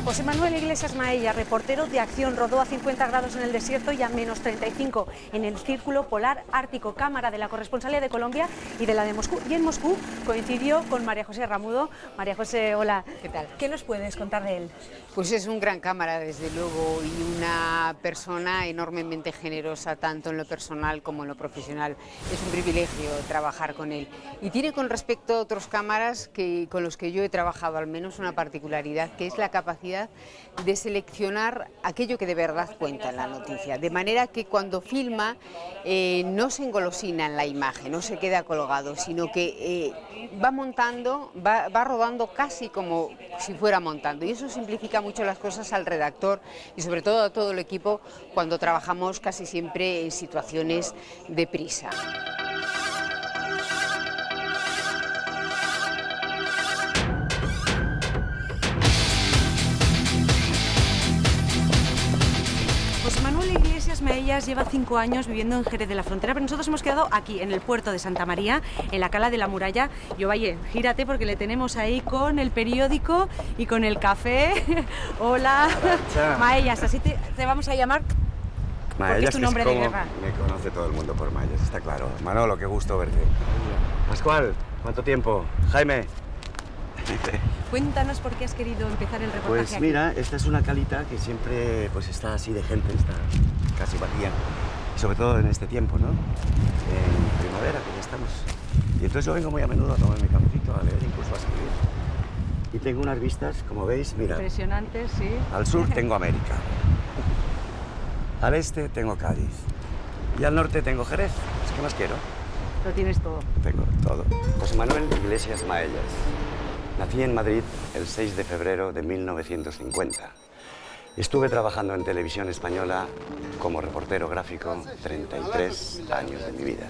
José Manuel Iglesias Maella, reportero de Acción, rodó a 50 grados en el desierto y a menos 35 en el Círculo Polar Ártico, cámara de la corresponsalía de Colombia y de la de Moscú. Y en Moscú coincidió con María José Ramudo. María José, hola. ¿Qué tal? ¿Qué nos puedes contar de él? Pues es un gran cámara, desde luego, y una persona enormemente generosa, tanto en lo personal como en lo profesional. Es un privilegio trabajar con él. Y tiene, con respecto a otros cámaras con los que yo he trabajado, al menos una particularidad, que es la capacidad de seleccionar aquello que de verdad cuenta en la noticia, de manera que cuando filma no se engolosina en la imagen, no se queda colgado, sino que va montando, va rodando casi como si fuera montando, y eso simplifica mucho las cosas al redactor y sobre todo a todo el equipo cuando trabajamos casi siempre en situaciones de prisa. José Manuel Iglesias Maella lleva 5 años viviendo en Jerez de la Frontera, pero nosotros hemos quedado aquí, en el puerto de Santa María, en la cala de la muralla. Y Ovalle, gírate porque le tenemos ahí con el periódico y con el café. Hola, Maellas, así te vamos a llamar. Porque es tu nombre de guerra. Me conoce todo el mundo por Maellas, está claro. Manolo, qué gusto verte. Pascual, ¿cuánto tiempo? Jaime. Cuéntanos por qué has querido empezar el reportaje. Pues aquí. mira, esta es una calita que siempre pues está así de gente, está casi vacía. Y sobre todo en este tiempo, ¿no? En primavera, que ya estamos. Y entonces yo vengo muy a menudo a tomar mi cafecito, a leer, incluso a escribir. Y tengo unas vistas, como veis, mira. Impresionantes, sí. Al sur tengo América. Al este tengo Cádiz. Y al norte tengo Jerez. Pues, ¿qué más quiero? Lo tienes todo. Tengo todo. José Manuel Iglesias Maellas. Nací en Madrid el 6 de febrero de 1950. Estuve trabajando en televisión española como reportero gráfico 33 años de mi vida.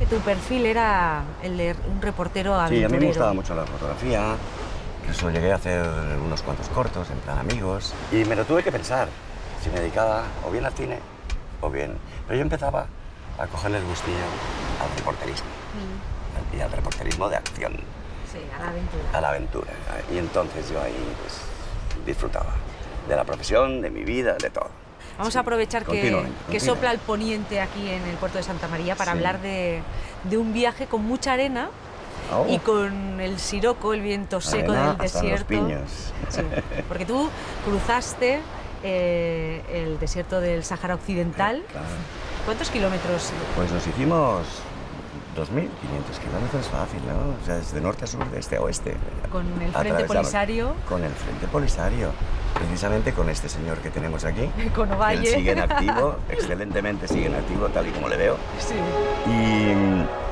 Tu perfil era el de un reportero aventurero. Sí, a mí me gustaba mucho la fotografía, incluso llegué a hacer unos cuantos cortos, en plan amigos, y me lo tuve que pensar, si me dedicaba o bien al cine o bien... Pero yo empezaba a cogerle el gustillo al reporterismo, y al reporterismo de acción. Sí, a la aventura. A la aventura, y entonces yo ahí pues disfrutaba de la profesión, de mi vida, de todo. Vamos a aprovechar que continuamente. sopla el poniente aquí en el puerto de Santa María para hablar de un viaje con mucha arena y con el siroco, el viento seco del desierto. Hasta los piños. Sí, porque tú cruzaste el desierto del Sáhara Occidental. Claro. ¿Cuántos kilómetros? Pues nos hicimos 2.500 kilómetros fácil, ¿no? O sea, desde norte a sur, de este a oeste. Con el Frente Polisario. Con el Frente Polisario. Precisamente con este señor que tenemos aquí. Con Ovalle. Él sigue en activo, excelentemente sigue en activo, tal y como le veo. Sí.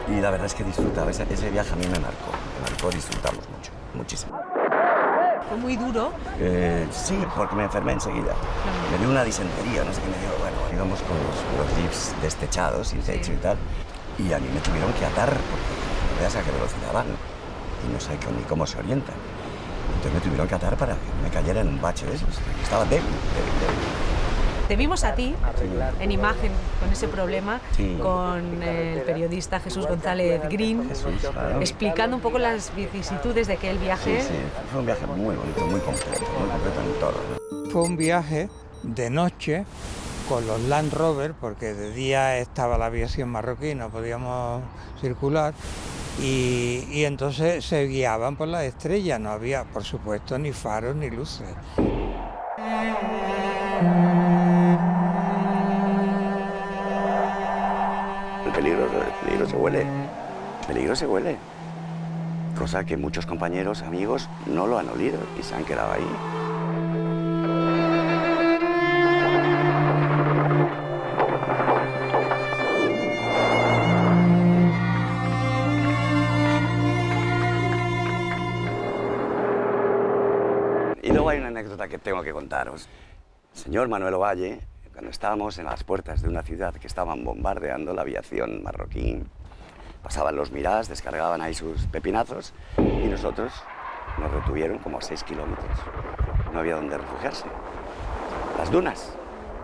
Y la verdad es que disfrutaba. Ese viaje a mí me marcó, disfrutamos mucho, muchísimo. Fue muy duro. Sí, porque me enfermé enseguida. Me dio una disentería, no sé qué me dio. Bueno, íbamos con los jeeps destechados, sin techo y tal. Y a mí me tuvieron que atar, porque no veas a qué velocidad van. Y no sé ni cómo se orientan. Entonces me tuvieron que atar para que me cayera en un bache de esos. Estaba débil. Te vimos a ti en imagen con ese problema, con el periodista Jesús González Green, explicando un poco las vicisitudes de aquel viaje. Sí, fue un viaje muy bonito, muy completo en todo, ¿no? Fue un viaje de noche con los Land Rover, porque de día estaba la aviación marroquí, no podíamos circular, y entonces se guiaban por las estrellas, no había, por supuesto, ni faros ni luces. El peligro se huele, cosa que muchos compañeros, amigos, no lo han olido y se han quedado ahí. Y luego hay una anécdota que tengo que contaros. El señor Manuel Ovalle, cuando estábamos en las puertas de una ciudad que estaban bombardeando la aviación marroquí, pasaban los Mirás, descargaban ahí sus pepinazos y nosotros nos retuvieron como a 6 kilómetros. No había dónde refugiarse. Las dunas.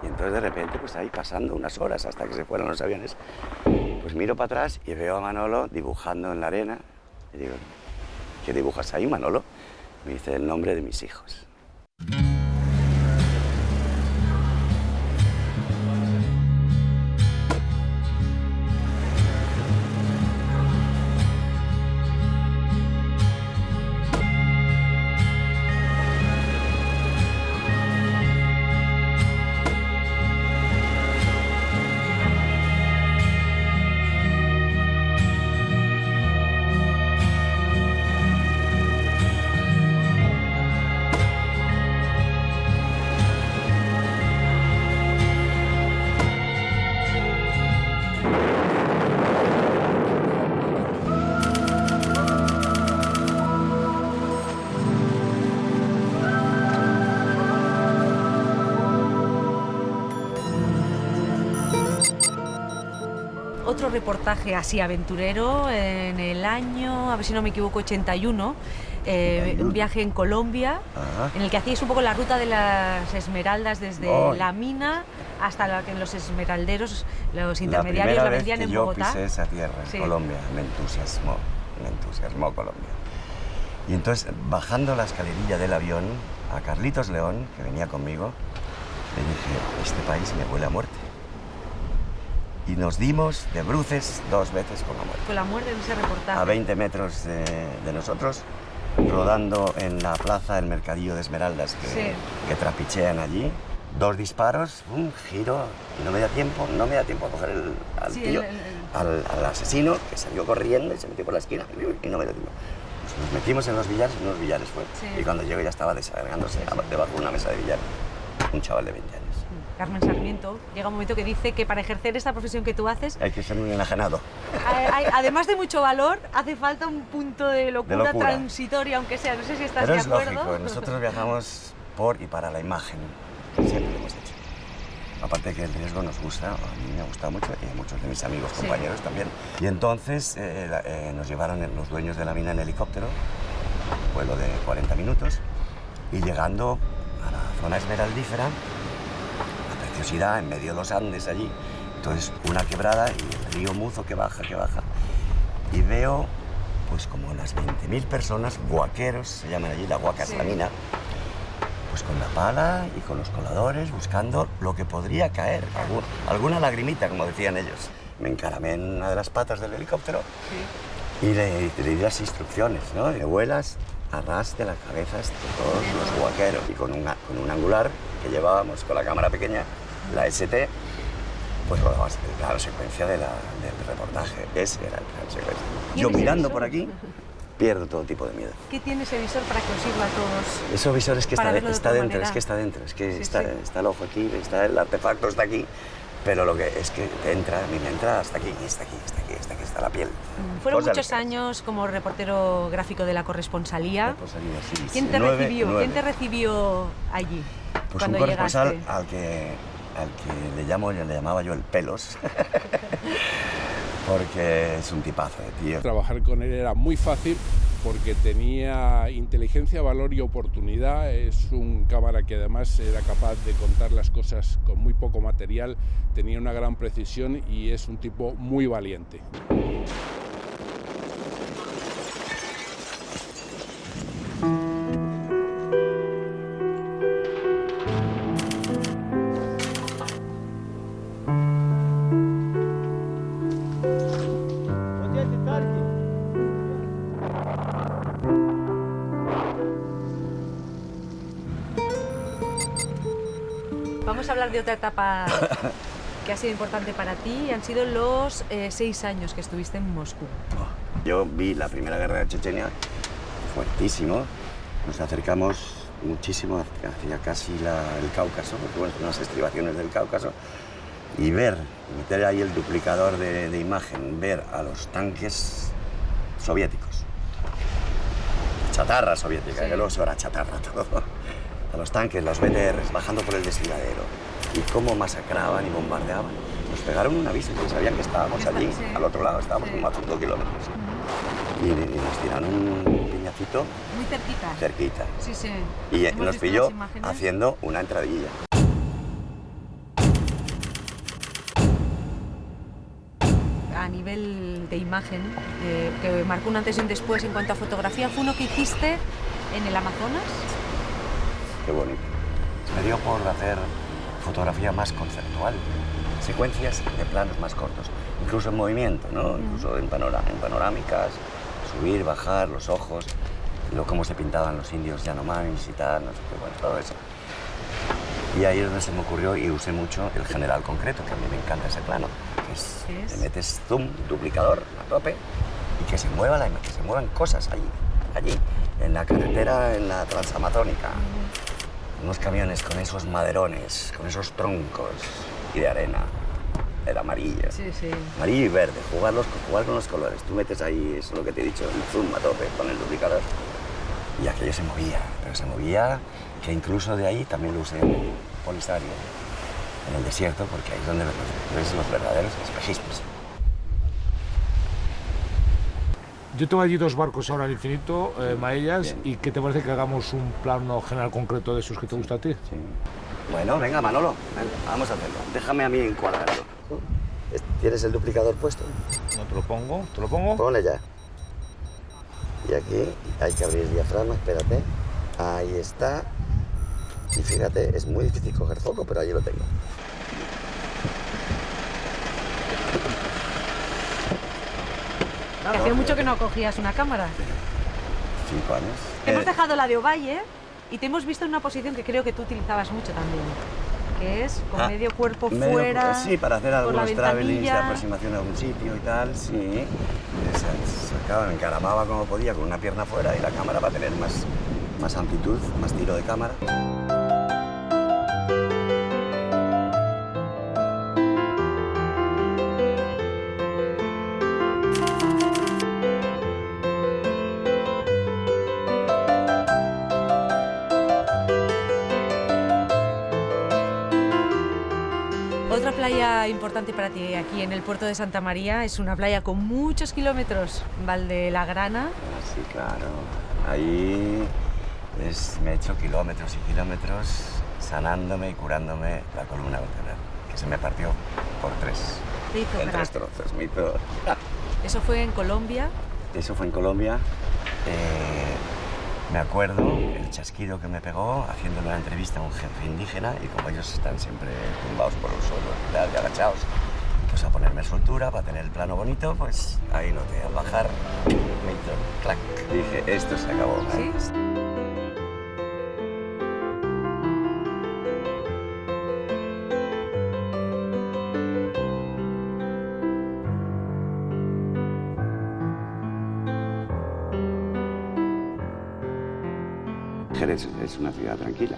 Y entonces de repente, pues ahí pasando unas horas hasta que se fueron los aviones, pues miro para atrás y veo a Manolo dibujando en la arena. Y digo, ¿qué dibujas ahí, Manolo? Me dice el nombre de mis hijos. Otro reportaje así aventurero en el año, a ver si no me equivoco, 81, un viaje en Colombia, en el que hacíais un poco la ruta de las esmeraldas desde la mina hasta que los esmeralderos, los intermediarios, la vendían en Bogotá. Yo pisé esa tierra, en Colombia, me entusiasmó Colombia. Y entonces, bajando la escalerilla del avión, a Carlitos León, que venía conmigo, le dije, este país me huele a muerte. Y nos dimos de bruces 2 veces con la muerte. Con la muerte en ese reportaje. A 20 metros de nosotros, rodando en la plaza del mercadillo de Esmeraldas que trapichean allí. 2 disparos, un giro, y no me da tiempo a coger al tío, al asesino, que salió corriendo y se metió por la esquina, y no me dio tiempo. Pues nos metimos en unos billares fue, y cuando llego ya estaba desagregándose debajo de una mesa de billar un chaval de 20 años. Carmen Sarmiento, llega un momento que dice que para ejercer esta profesión que tú haces... Hay que ser un enajenado. Además de mucho valor, hace falta un punto de locura transitoria, aunque sea. No sé si estás de acuerdo. Pero es lógico, nosotros viajamos por y para la imagen. Siempre lo hemos hecho. Aparte que el riesgo nos gusta, a mí me ha gustado mucho y a muchos de mis amigos, compañeros también. Y entonces nos llevaron los dueños de la mina en helicóptero, vuelo de 40 minutos, y llegando a la zona esmeraldífera, en medio de los Andes allí, entonces una quebrada y el río Muzo que baja, y veo pues como unas 20.000 personas, guaqueros, se llaman allí, la guaca es la mina, pues con la pala y con los coladores buscando lo que podría caer, alguna lagrimita, como decían ellos. Me encaramé en una de las patas del helicóptero y le di las instrucciones, ¿no? De vuelas a ras de las cabezas de todos los guaqueros, y con un angular que llevábamos con la cámara pequeña, la ST, pues rodabas la secuencia del reportaje. Ese era el plan secuencia. Yo mirando por aquí, pierdo todo tipo de miedo. ¿Qué tiene ese visor para que os sirva a todos? Ese visor es que está dentro, es que Sí, está el ojo aquí, está el artefacto, está aquí, pero lo que es que a mí me entra hasta aquí, está la piel. Fueron muchos años como reportero gráfico de La Corresponsalía. Sí, ¿Quién te recibió allí? Pues un corresponsal al que le llamaba yo el Pelos, porque es un tipazo de tío. Trabajar con él era muy fácil porque tenía inteligencia, valor y oportunidad. Es un cámara que además era capaz de contar las cosas con muy poco material, tenía una gran precisión y es un tipo muy valiente. Vamos a hablar de otra etapa que ha sido importante para ti. Han sido los 6 años que estuviste en Moscú. Yo vi la Primera Guerra de Chechenia, fuertísimo. Nos acercamos muchísimo hacia casi el Cáucaso, porque bueno, unas estribaciones del Cáucaso, y meter ahí el duplicador de imagen, ver a los tanques soviéticos, chatarra soviética, que luego eso era chatarra todo. A los tanques, los BTRs, bajando por el desfiladero, y cómo masacraban y bombardeaban. Nos pegaron un aviso, que sabían que estábamos allí, al otro lado, estábamos como a 5 kilómetros. Y nos tiraron un piñacito. Muy cerquita. Cerquita. Sí, sí. Y nos pilló haciendo una entradilla. A nivel de imagen, que marcó un antes y un después en cuanto a fotografía, fue uno que hiciste en el Amazonas. Qué bonito. Me dio por hacer fotografía más conceptual, secuencias de planos más cortos, incluso en movimiento, ¿no? Incluso en panorámicas, subir, bajar, los ojos, cómo se pintaban los indios Yanomamis y tal, no sé qué, bueno, todo eso. Y ahí es donde se me ocurrió y usé mucho el general concreto, que a mí me encanta ese plano, que es, te metes zoom, duplicador a tope y que se muevan cosas allí, en la carretera, en la transamazónica. Unos camiones con esos maderones, con esos troncos y de arena, era amarillo. Sí, sí. Amarillo y verde, jugar con los colores. Tú metes ahí, eso es lo que te he dicho, el zoom a tope con el duplicador. Y aquello se movía, pero se movía, que incluso de ahí también lo usé en el Polisario, en el desierto, porque ahí es donde ves los verdaderos espejismos. Yo tengo allí 2 barcos ahora al infinito, Maellas, ¿y qué te parece que hagamos un plano general concreto de esos que te gusta a ti? Sí. Bueno, venga, Manolo, venga, vamos a hacerlo. Déjame a mí encuadrarlo. ¿Tienes el duplicador puesto? No te lo pongo, ¿te lo pongo? Ponle ya. Y aquí hay que abrir el diafragma, espérate. Ahí está. Y fíjate, es muy difícil coger foco, pero allí lo tengo. Hacía mucho que no cogías una cámara. 5 años. Hemos dejado la de Ovalle y te hemos visto en una posición que creo que tú utilizabas mucho también, que es con medio cuerpo fuera. Sí, para hacer algunos travelings de ventanilla. aproximación a algún sitio y tal, sí. Me encaramaba como podía con una pierna fuera y la cámara para tener más amplitud, más tiro de cámara. Otra playa importante para ti aquí en el puerto de Santa María es una playa con muchos kilómetros, Valdelagrana. Sí, claro. Ahí me he hecho kilómetros y kilómetros sanándome y curándome la columna vertebral, que se me partió por 3. En 3 trozos, muy peor. ¿Eso fue en Colombia? Eso fue en Colombia. Me acuerdo el chasquido que me pegó haciendo una entrevista a un jefe indígena y como ellos están siempre tumbados por los suelos y agachados, pues a ponerme soltura para tener el plano bonito, pues ahí noté al bajar, me hizo clac, dije, esto se acabó. ¿Sí? Jerez es una ciudad tranquila.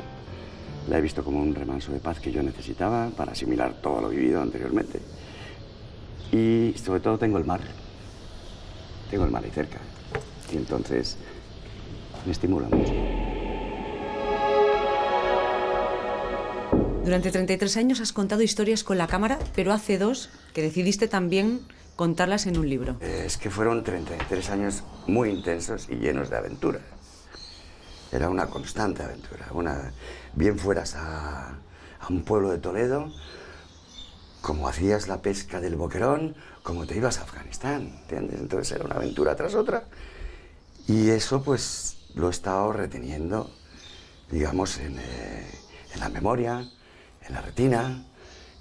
La he visto como un remanso de paz que yo necesitaba para asimilar todo lo vivido anteriormente. Y sobre todo tengo el mar. Tengo el mar ahí cerca. Y entonces me estimula mucho. Durante 33 años has contado historias con la cámara, pero hace 2 que decidiste también contarlas en un libro? Es que fueron 33 años muy intensos y llenos de aventura. Era una constante aventura. Bien fueras a un pueblo de Toledo, como hacías la pesca del boquerón, como te ibas a Afganistán, ¿entiendes? Entonces era una aventura tras otra. Y eso pues lo he estado reteniendo, digamos, en la memoria, en la retina,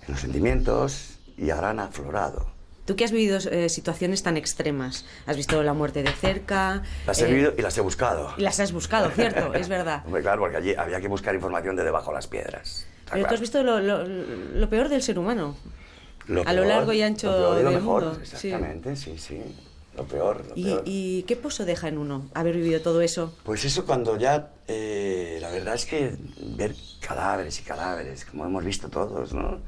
en los sentimientos, y ahora han aflorado. Tú que has vivido situaciones tan extremas, has visto la muerte de cerca... Las he vivido y las he buscado. Y las has buscado, cierto, es verdad. Hombre, claro, porque allí había que buscar información de debajo de las piedras. Pero tú has visto lo peor del ser humano. A lo largo y ancho lo peor y lo del mejor, mundo. exactamente, sí. Lo peor. ¿Y qué pozo deja en uno haber vivido todo eso? Pues eso cuando ya, la verdad es que ver cadáveres y cadáveres, como hemos visto todos, ¿no?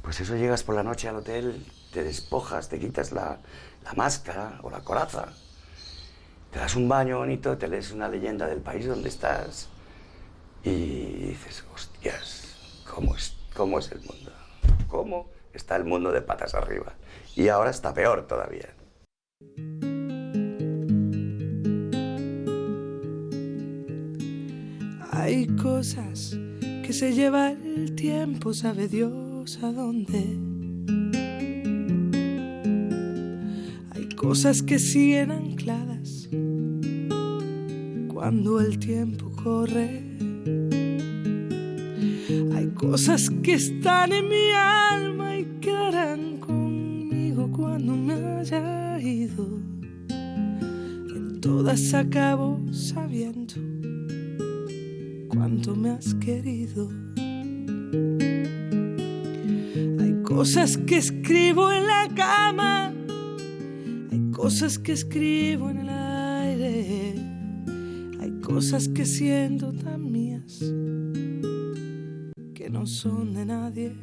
Pues eso, llegas por la noche al hotel, te despojas, te quitas la máscara o la coraza, te das un baño bonito, te lees una leyenda del país donde estás y dices, hostias, ¿cómo es el mundo? ¿Cómo está el mundo de patas arriba? Y ahora está peor todavía. Hay cosas que se lleva el tiempo, sabe Dios a dónde. Hay cosas que siguen ancladas cuando el tiempo corre. Hay cosas que están en mi alma y quedarán conmigo cuando me haya ido. En todas acabo sabiendo cuánto me has querido. Hay cosas que escribo en la cama, hay cosas que escribo en el aire, hay cosas que siento tan mías que no son de nadie.